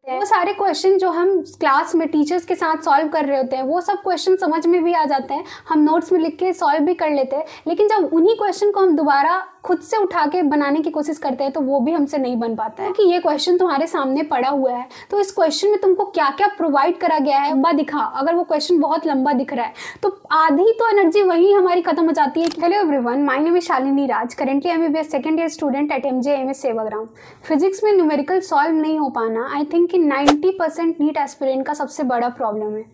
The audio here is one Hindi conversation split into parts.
वो सारे क्वेश्चन जो हम क्लास में टीचर्स के साथ सॉल्व कर रहे होते हैं वो सब क्वेश्चन समझ में भी आ जाते हैं, हम नोट्स में लिख के सॉल्व भी कर लेते हैं, लेकिन जब उन्हीं क्वेश्चन को हम दोबारा खुद से उठा के बनाने की कोशिश करते हैं तो वो भी हमसे नहीं बन पाता है। क्योंकि ये क्वेश्चन तुम्हारे सामने पड़ा हुआ है तो इस क्वेश्चन में तुमको क्या क्या प्रोवाइड करा गया है लंबा दिखा, अगर वो क्वेश्चन बहुत लंबा दिख रहा है तो आधी तो एनर्जी वही हमारी खत्म हो जाती है। Hello everyone, my name is Shalini Raj, currently MBBS second year student at MJMS Sevagram. Physics में न्यूमेरिकल सॉल्व नहीं हो पाना आई थिंक कि 90% नीट एस्पिरेंट का सबसे बड़ा प्रॉब्लम है।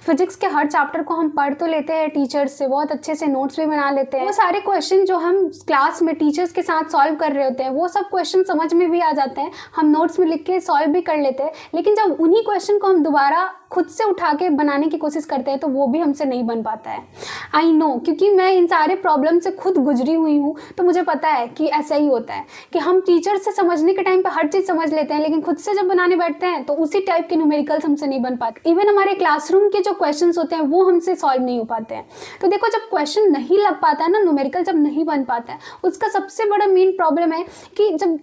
फिजिक्स के हर चैप्टर को हम पढ़ तो लेते हैं टीचर्स से, बहुत अच्छे से नोट्स भी बना लेते हैं, वो सारे क्वेश्चन जो हम क्लास में टीचर्स के साथ सॉल्व कर रहे होते हैं वो सब क्वेश्चन समझ में भी आ जाते हैं, हम नोट्स में लिख के सॉल्व भी कर लेते हैं, लेकिन जब उन्हीं क्वेश्चन को हम दोबारा खुद से उठा के बनाने की कोशिश करते हैं तो वो भी हमसे नहीं बन पाता है। आई नो, क्योंकि मैं इन सारे प्रॉब्लम से खुद गुजरी हुई हूँ तो मुझे पता है कि ऐसा ही होता है कि हम टीचर से समझने के टाइम पे हर चीज़ समझ लेते हैं, लेकिन खुद से जब बनाने बैठते हैं तो उसी टाइप के न्यूमेरिकल्स हमसे नहीं बन पाते। इवन हमारे क्लासरूम के जो क्वेश्चन होते हैं वो हमसे सॉल्व नहीं हो पाते हैं। तो देखो, जब क्वेश्चन नहीं लग पाता है ना, न्यूमेरिकल जब नहीं बन पाता है, उसका सबसे बड़ा मेन प्रॉब्लम है कि जब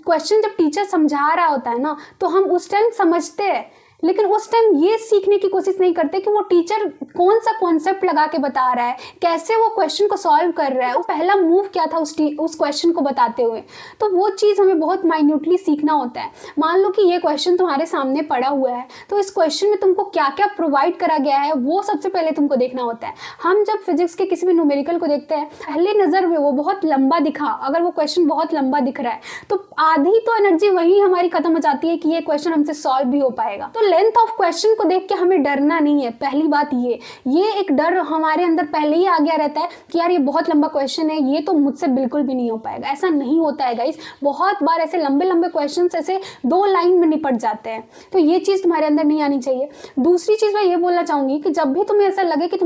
टीचर समझा रहा होता है ना तो हम उस टाइम समझते हैं, लेकिन उस टाइम ये सीखने की कोशिश नहीं करते कि वो टीचर कौन सा कॉन्सेप्ट लगा के बता रहा है, कैसे वो क्वेश्चन को सॉल्व कर रहा है, वो पहला मूव क्या था उस क्वेश्चन को बताते हुए। तो वो चीज़ हमें बहुत माइन्यूटली सीखना होता है। मान लो कि ये क्वेश्चन तुम्हारे सामने पड़ा हुआ है तो इस क्वेश्चन में तुमको क्या क्या प्रोवाइड करा गया है वो सबसे पहले तुमको देखना होता है। हम जब फिजिक्स के किसी भी न्यूमेरिकल को देखते हैं, पहले नज़र में वो बहुत लंबा दिखा, अगर वो क्वेश्चन बहुत लंबा दिख रहा है तो आधी तो एनर्जी वही हमारी खत्म हो जाती है कि ये क्वेश्चन हमसे सॉल्व भी हो पाएगा। तो लेंथ ऑफ क्वेश्चन को देख के हमें डरना नहीं है। पहली बात ये एक डर हमारे अंदर पहले ही आ गया रहता है कि यार ये बहुत लंबा क्वेश्चन है, ये तो मुझसे बिल्कुल भी नहीं हो पाएगा। ऐसा नहीं होता है गाइस, बहुत बार ऐसे लंबे लंबे क्वेश्चंस ऐसे 2 लाइन में निपट जाते हैं। तो ये चीज़ तुम्हारे अंदर नहीं आनी चाहिए। दूसरी चीज़ मैं ये बोलना चाहूंगी कि जब भी तुम्हें ऐसा लगे कि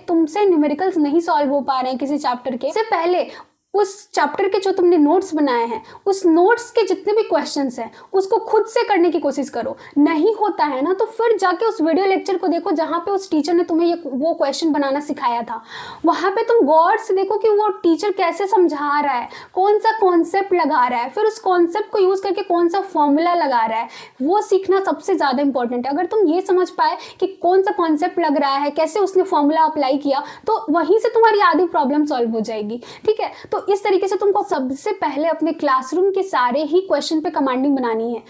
तुमसे न्यूमेरिकल्स नहीं सॉल्व हो पा रहे हैं किसी चैप्टर के, इससे पहले उस चैप्टर के जो तुमने नोट्स बनाए हैं उस नोट्स के जितने भी क्वेश्चंस हैं उसको खुद से करने की कोशिश करो। नहीं होता है ना तो फिर जाके उस वीडियो लेक्चर को देखो जहाँ पे उस टीचर ने तुम्हें वो क्वेश्चन बनाना सिखाया था, वहाँ पे तुम गौर से देखो कि वो टीचर कैसे समझा रहा है, कौन सा कॉन्सेप्ट लगा रहा है, फिर उस कॉन्सेप्ट को यूज़ करके कौन सा फॉर्मूला लगा रहा है, वो सीखना सबसे ज़्यादा इंपॉर्टेंट है। अगर तुम ये समझ पाए कि कौन सा कॉन्सेप्ट लग रहा है, कैसे उसने फॉर्मूला अप्लाई किया, तो वहीं से तुम्हारी आधी प्रॉब्लम सॉल्व हो जाएगी। ठीक है, तो इस तरीके से तुमको सबसे पहले अपने क्लासरूम के सारे ही क्वेश्चन पे कमांडिंग बनानी है।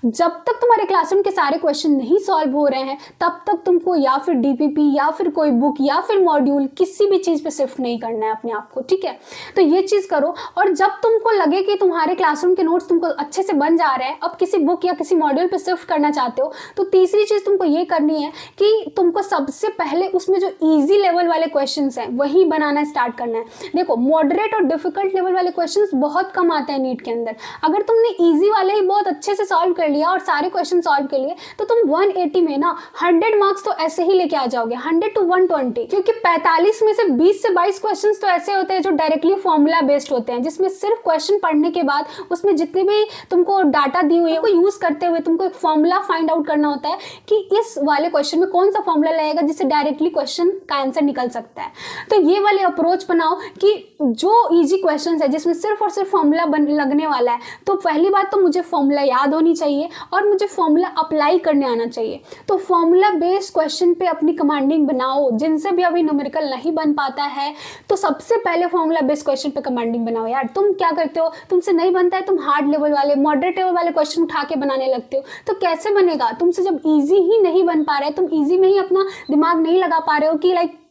जब तक तुम्हारे क्लासरूम के सारे क्वेश्चन नहीं सॉल्व हो रहे हैं तब तक तुमको या फिर डीपीपी या फिर कोई बुक या फिर मॉड्यूल किसी भी चीज़ पे शिफ्ट नहीं करना है अपने आप को। ठीक है, तो ये चीज़ करो। और जब तुमको लगे कि तुम्हारे क्लासरूम के नोट्स तुमको अच्छे से बन जा रहे हैं, अब किसी बुक या किसी मॉड्यूल पे शिफ्ट करना चाहते हो, तो तीसरी चीज़ तुमको ये करनी है कि तुमको सबसे पहले उसमें जो ईजी लेवल वाले क्वेश्चन हैं वही बनाना स्टार्ट करना है। देखो, मॉडरेट और डिफिकल्ट लेवल वाले क्वेश्चंस बहुत कम आते हैं नीट के अंदर। अगर तुमने इजी वाले ही बहुत अच्छे से सॉल्व कर लिया और सारे क्वेश्चन सॉल्व कर लिए तो तुम 180 में ना 100 मार्क्स तो ऐसे ही लेके आ जाओगे, 100 to 120। क्योंकि 45 में से 20 से 22 क्वेश्चंस तो ऐसे होते हैं जो डायरेक्टली फॉर्मूला बेस्ड होते हैं, जिसमें सिर्फ क्वेश्चन पढ़ने के बाद उसमें जितने भी तुमको डाटा दी हुई है वो यूज करते हुए तुमको एक फॉर्मूला फाइंड आउट करना होता है कि इस वाले क्वेश्चन में कौन सा फॉर्मूला लगेगा जिससे डायरेक्टली क्वेश्चन का आंसर निकल सकता है। तो ये वाले अप्रोच बनाओ कि जो इजी क्वेश्चन है जिसमें सिर्फ और सिर्फ फॉर्मूला लगने वाला है, तो पहली बात तो मुझे फॉर्मूला याद होनी चाहिए और मुझे फॉर्मूला अप्लाई करने आना चाहिए। तो फॉर्मूला बेस्ड क्वेश्चन पे अपनी कमांडिंग बनाओ। जिनसे भी अभी न्यूमेरिकल नहीं बन पाता है तो सबसे पहले फॉर्मूला बेस्ड क्वेश्चन पे कमांडिंग बनाओ। यार तुम क्या करते हो, तुमसे नहीं बनता है, तुम हार्ड लेवल वाले मॉडरेट लेवल वाले क्वेश्चन उठा के बनाने लगते हो, तो कैसे बनेगा? तुमसे जब ईजी ही नहीं बन पा रहा है, तुम ईजी में ही अपना दिमाग नहीं लगा पा रहे हो कि लाइक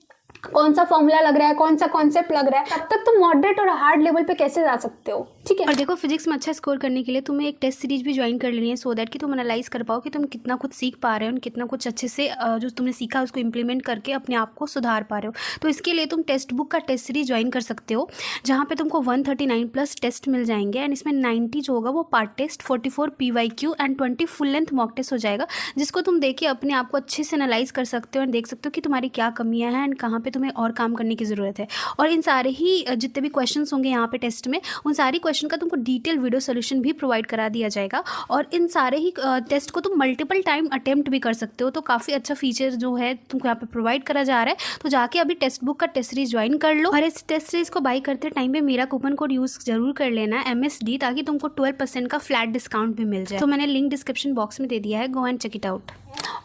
कौन सा फॉर्मूला लग रहा है, कौन सा कॉन्सेप्ट लग रहा है, तब तक तुम मॉडरेट और हार्ड लेवल पे कैसे जा सकते हो? ठीक है। और देखो, फिजिक्स में अच्छा स्कोर करने के लिए तुम्हें एक टेस्ट सीरीज भी ज्वाइन कर लेनी है, सो दैट कि तुम एनालाइज कर पाओ कि तुम कितना कुछ सीख पा रहे हो और कितना कुछ अच्छे से जो तुमने सीखा उसको इंप्लीमेंट करके अपने आप को सुधार पा रहे हो। तो इसके लिए तुम टेक्स्ट बुक का टेस्ट सीरीज ज्वाइन कर सकते हो, जहाँ पे तुमको 139+ टेस्ट मिल जाएंगे एंड इसमें 90 जो होगा वो part test, 44 PYQ and 20 full length mock test हो जाएगा, जिसको तुम देखिए अपने आप को अच्छे से एनालाइज कर सकते हो और देख सकते हो कि तुम्हारी क्या कमियाँ हैं एंड कहाँ पे तुम्हें और काम करने की ज़रूरत है। और इन सारे ही जितने भी क्वेश्चंस होंगे यहाँ पे टेस्ट में, उन सारी क्वेश्चन का तुमको डिटेल वीडियो सोल्यूशन भी प्रोवाइड करा दिया जाएगा। और इन सारे ही टेस्ट को तुम मल्टीपल टाइम अटेम्प्ट भी कर सकते हो। तो काफ़ी अच्छा फीचर जो है तुमको यहाँ पे प्रोवाइड करा जा रहा है। तो जाके अभी टेक्स्ट बुक का टेस्ट सीरीज ज्वाइन कर लो। और इस टेस्ट सीरीज को बाई करते टाइम पे मेरा कूपन कोड यूज़ जरूर कर लेना है MSD, ताकि तुमको 12% का फ्लैट डिस्काउंट भी मिल जाए। तो मैंने लिंक डिस्क्रिप्शन बॉक्स में दे दिया है, go and check it out.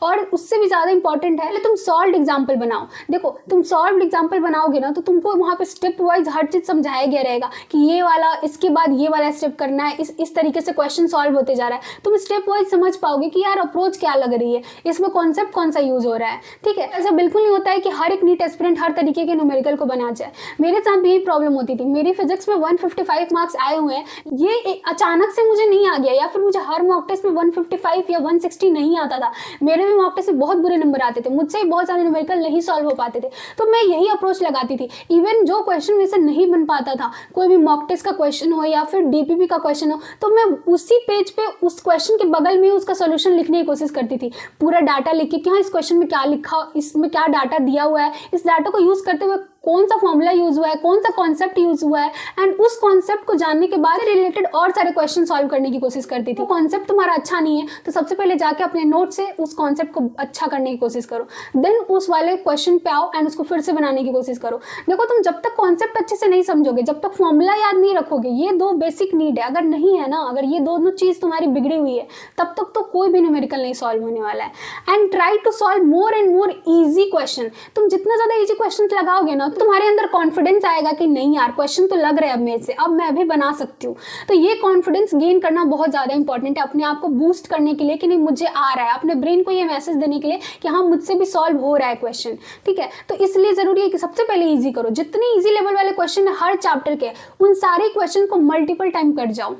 और उससे भी ज़्यादा इंपॉर्टेंट है तुम सॉल्व एग्जाम्पल बनाओ। देखो तुम सॉल्व एग्जाम्पल बनाओगे ना तो तुमको वहाँ पे स्टेप वाइज हर चीज़ समझाया गया रहेगा कि ये वाला इसके बाद ये वाला स्टेप करना है, इस तरीके से क्वेश्चन सॉल्व होते जा रहा है। तुम स्टेप वाइज समझ पाओगे कि यार अप्रोच क्या लग रही है, इसमें कॉन्सेप्ट कौन सा यूज हो रहा है। ठीक है, ऐसा बिल्कुल नहीं होता है कि हर एक नीट एस्पिरेंट हर तरीके के न्यूमेरिकल को बना जाए। मेरे साथ भी यही प्रॉब्लम होती थी। मेरी फिजिक्स में 155 मार्क्स आए हुए हैं, ये अचानक से मुझे नहीं आ गया, या फिर मुझे हर मॉक टेस्ट में 155 या 160 नहीं आता था। मेरे भी मॉक टेस्ट में बहुत बुरे नंबर आते थे, मुझसे बहुत सारे न्यूमेरिकल नहीं सॉल्व हो पाते थे। तो मैं यही अप्रोच लगाती थी। इवन जो क्वेश्चन मेरे से नहीं बन पाता था, कोई भी मॉक टेस्ट का क्वेश्चन हो या फिर DPP का क्वेश्चन हो, तो मैं उसी पेज पे उस क्वेश्चन के बगल में उसका सोल्यूशन लिखने की कोशिश करती थी। पूरा डाटा लिख के कि हाँ इस क्वेश्चन में क्या लिखा, इसमें क्या डाटा दिया हुआ है, इस डाटा को यूज करते हुए कौन सा फॉर्मूला यूज हुआ है, कौन सा कॉन्सेप्ट यूज हुआ है, एंड उस कॉन्सेप्ट को जानने के बाद रिलेटेड और सारे क्वेश्चन सॉल्व करने की कोशिश करती थी। कॉन्सेप्ट तुम्हारा अच्छा नहीं है तो सबसे पहले जाके अपने नोट से उस कॉन्सेप्ट को अच्छा करने की कोशिश करो, देन उस वाले क्वेश्चन पे आओ एंड उसको फिर से बनाने की कोशिश करो। देखो तुम जब तक कॉन्सेप्ट अच्छे से नहीं समझोगे, जब तक फॉर्मूला याद नहीं रखोगे, ये 2 बेसिक नीड है, अगर नहीं है ना, अगर ये दोनों चीज तुम्हारी बिगड़ी हुई है, तब तक तो कोई भी न्यूमेरिकल नहीं सॉल्व होने वाला है। And try to solve more and more easy question. तुम जितना ज्यादा इजी क्वेश्चन लगाओगे ना तो तुम्हारे अंदर कॉन्फिडेंस आएगा कि नहीं यार क्वेश्चन तो लग रहा है अब मेरे से, अब मैं भी बना सकती हूँ। तो ये कॉन्फिडेंस गेन करना बहुत ज्यादा इंपॉर्टेंट है, अपने आप को बूस्ट करने के लिए कि नहीं मुझे आ रहा है, अपने ब्रेन को ये मैसेज देने के लिए कि हाँ मुझसे भी सॉल्व हो रहा है क्वेश्चन। ठीक है, तो इसलिए जरूरी है कि सबसे पहले इजी करो। जितने इजी लेवल वाले क्वेश्चन है हर चैप्टर के, उन सारे क्वेश्चन को मल्टीपल टाइम कर जाओ।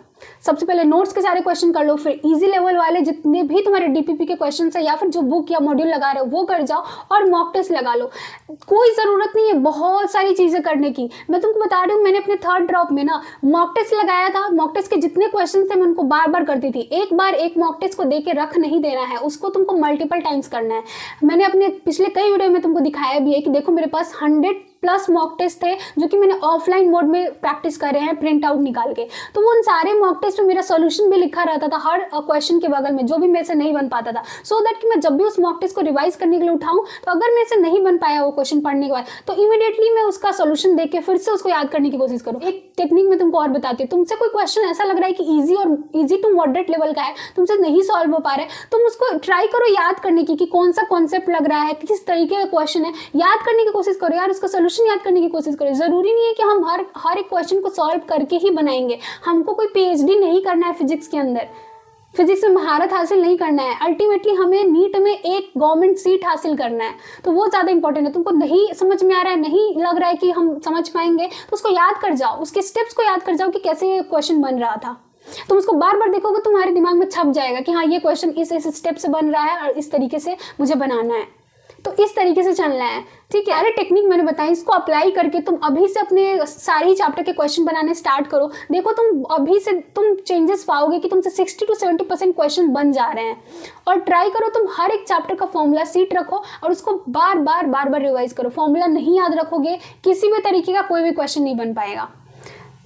सबसे पहले नोट्स के सारे क्वेश्चन कर लो, फिर इजी लेवल वाले जितने भी तुम्हारे DPP के क्वेश्चन है या फिर जो बुक या मॉड्यूल लगा रहे हो वो कर जाओ, और मॉक टेस्ट लगा लो। कोई जरूरत नहीं है बहुत सारी चीजें करने की। मैं तुमको बता रही हूँ, मैंने अपने 3rd ड्रॉप में ना मॉक टेस्ट लगाया था। मॉक टेस्ट के जितने क्वेश्चन थे मैं उनको बार बार करती थी। एक बार एक मॉक टेस्ट को दे के रख नहीं देना है, उसको तुमको मल्टीपल टाइम्स करना है। मैंने अपने पिछले कई वीडियो में तुमको दिखाया भी है कि देखो मेरे पास 100+ मॉक टेस्ट थे जो कि मैंने ऑफलाइन मोड में प्रैक्टिस करे हैं प्रिंट आउट निकाल के। तो वो उन सारे मॉक टेस्ट में मेरा सॉल्यूशन भी लिखा रहता था हर क्वेश्चन के बगल में, जो भी मेरे से नहीं बन पाता था, सो दैट कि मैं जब भी उस मॉक टेस्ट को रिवाइज करने के लिए उठाऊं तो अगर मेरे से नहीं बन पाया वो क्वेश्चन पढ़ने के बाद तो इमीडिएटली मैं उसका सॉल्यूशन देख के फिर से उसको याद करने की कोशिश करूँ। एक टेक्निक में तुमको और बताती हूँ। तुमसे कोई क्वेश्चन ऐसा लग रहा है कि ईजी टू मॉडरेट लेवल का है, तुमसे नहीं सॉल्व हो पा रहा है, तुम उसको ट्राई करो याद करने की कि कौन सा कॉन्सेप्ट लग रहा है, किस तरीके का क्वेश्चन है, याद करने की कोशिश करो यार, उसका सोल्यूशन याद करने की कोशिश करो। जरूरी नहीं है कि हम हर एक क्वेश्चन को सॉल्व करके ही बनाएंगे। हमको कोई PhD नहीं करना है फिजिक्स के अंदर, फिजिक्स में महारत हासिल नहीं करना है। अल्टीमेटली हमें नीट में एक गवर्नमेंट सीट हासिल करना है, तो वो ज़्यादा इंपॉर्टेंट है। तुमको नहीं समझ में आ रहा है, नहीं लग रहा है कि हम समझ पाएंगे, तो उसको याद कर जाओ, उसके स्टेप्स को याद कर जाओ कि कैसे ये क्वेश्चन बन रहा था। तुम उसको बार बार देखोगे तुम्हारे दिमाग में छप जाएगा कि हाँ ये क्वेश्चन इस स्टेप से बन रहा है और इस तरीके से मुझे बनाना है, तो इस तरीके से चलना है। ठीक है, अरे टेक्निक मैंने बताई, इसको अप्लाई करके तुम अभी से अपने सारी चैप्टर के क्वेश्चन बनाने स्टार्ट करो। देखो तुम अभी से तुम चेंजेस पाओगे कि तुमसे 60 to 70% क्वेश्चन बन जा रहे हैं। और ट्राई करो तुम हर एक चैप्टर का फॉर्मूला सीट रखो और उसको बार बार रिवाइज करो। फॉर्मूला नहीं याद रखोगे किसी भी तरीके का कोई भी क्वेश्चन नहीं बन पाएगा।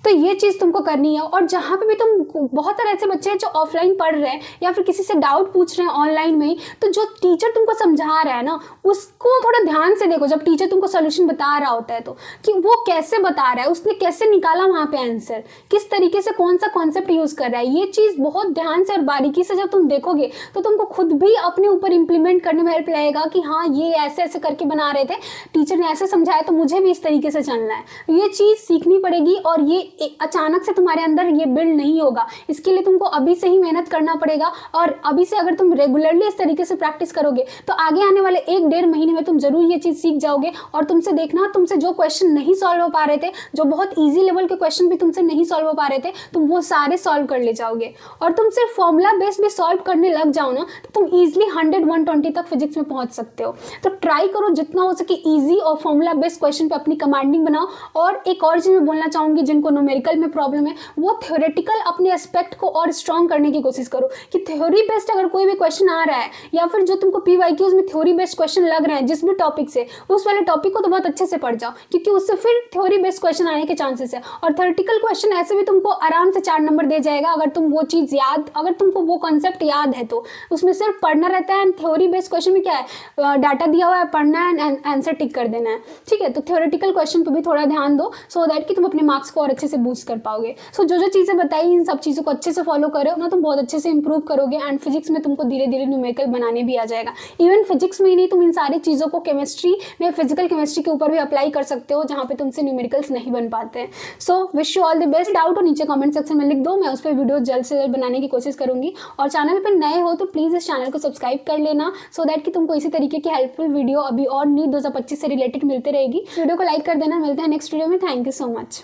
तो ये चीज़ तुमको करनी है। और जहाँ पे भी तुम, बहुत सारे ऐसे बच्चे हैं जो ऑफलाइन पढ़ रहे हैं या फिर किसी से डाउट पूछ रहे हैं ऑनलाइन में ही, तो जो टीचर तुमको समझा रहा है ना उसको थोड़ा ध्यान से देखो। जब टीचर तुमको सोल्यूशन बता रहा होता है तो कि वो कैसे बता रहा है, उसने कैसे निकाला वहाँ पे आंसर, किस तरीके से कौन सा कॉन्सेप्ट यूज़ कर रहा है, ये चीज़ बहुत ध्यान से और बारीकी से जब तुम देखोगे तो तुमको खुद भी अपने ऊपर इम्प्लीमेंट करने में हेल्प लगेगा कि हाँ ये ऐसे ऐसे करके बना रहे थे, टीचर ने ऐसे समझाया तो मुझे भी इस तरीके से चलना है। ये चीज़ सीखनी पड़ेगी और ये अचानक से तुम्हारे अंदर ये बिल्ड नहीं होगा। इसके लिए तुमको अभी से ही मेहनत करना पड़ेगा। और अभी से अगर तुम रेगुलरली इस तरीके से प्रैक्टिस करोगे तो आगे आने वाले 1-1.5 महीने में तुम जरूर ये चीज़ सीख जाओगे। और तुमसे देखना, तुमसे जो क्वेश्चन नहीं सॉल्व हो पा रहे थे, जो बहुत ईजी लेवल के क्वेश्चन भी तुमसे नहीं सॉल्व हो पा रहे थे, तुम वो सारे सॉल्व कर ले जाओगे। और तुम सिर्फ फॉर्मूला बेस्ड भी सॉल्व करने लग जाओ ना तो तुम ईजिली 100-120 तक फिजिक्स में पहुंच सकते हो। तो ट्राई करो जितना हो सके ईजी और फॉर्मूला बेस्ड क्वेश्चन पे अपनी कमांडिंग बनाओ। और एक और चीज़ मैं बोलना चाहूँगी जिनको न्यूमेरिकल में प्रॉब्लम है, वो थ्योरेटिकल अपने एस्पेक्ट को और स्ट्रॉन्ग करने की कोशिश करो कि थ्योरी बेस्ड अगर कोई भी क्वेश्चन आ रहा है या फिर जो तुमको PYQs में थ्योरी बेस्ड क्वेश्चन लग रहे हैं जिस भी टॉपिक से, उस वाले टॉपिक को तो बहुत अच्छे से पढ़ जाओ, क्योंकि उससे फिर थ्योरी बेस्ड क्वेश्चन आने के चांसेस है। और थ्योरेटिकल क्वेश्चन ऐसे भी तुमको आराम से 4 नंबर दे जाएगा अगर तुम वो चीज़ याद, अगर तुमको वो कॉन्सेप्ट याद है तो। उसमें सिर्फ पढ़ना रहता है। थ्योरी बेस्ड क्वेश्चन में क्या है, डाटा दिया हुआ है, पढ़ना है, आंसर टिक कर देना है, ठीक है। तो थ्योरेटिकल क्वेश्चन पे भी थोड़ा ध्यान दो सो दैट कि तुम अपने मार्क्स को और अच्छे से बूस्ट कर पाओगे। सो जो चीज़ें बताई इन सब चीज़ों को अच्छे से फॉलो करो ना, तुम बहुत अच्छे से इंप्रूव करोगे एंड फिजिक्स में तुमको धीरे धीरे न्यूमेरिकल बनाने भी आ जाएगा। इवन फिजिक्स में ही नहीं, तुम इन सारी चीज़ों को केमिस्ट्री में, फिजिकल केमिस्ट्री के ऊपर भी अप्लाई कर सकते हो जहाँ पे तुमसे न्यूमेरिकल्स नहीं बन पाते हैं। So wish you all the best. Doubt हो नीचे कमेंट सेक्शन में लिख दो, मैं उस पर वीडियो जल्द से जल्द बनाने की कोशिश करूंगी। और चैनल पर नए हो तो प्लीज़ इस चैनल को सब्सक्राइब कर लेना सो दैट कि तुमको इसी तरीके की हेल्पफुल वीडियो अभी और नीट 2025 से रिलेटेड मिलते रहेगी। वीडियो को लाइक कर देना। मिलते हैं नेक्स्ट वीडियो में। Thank you so much.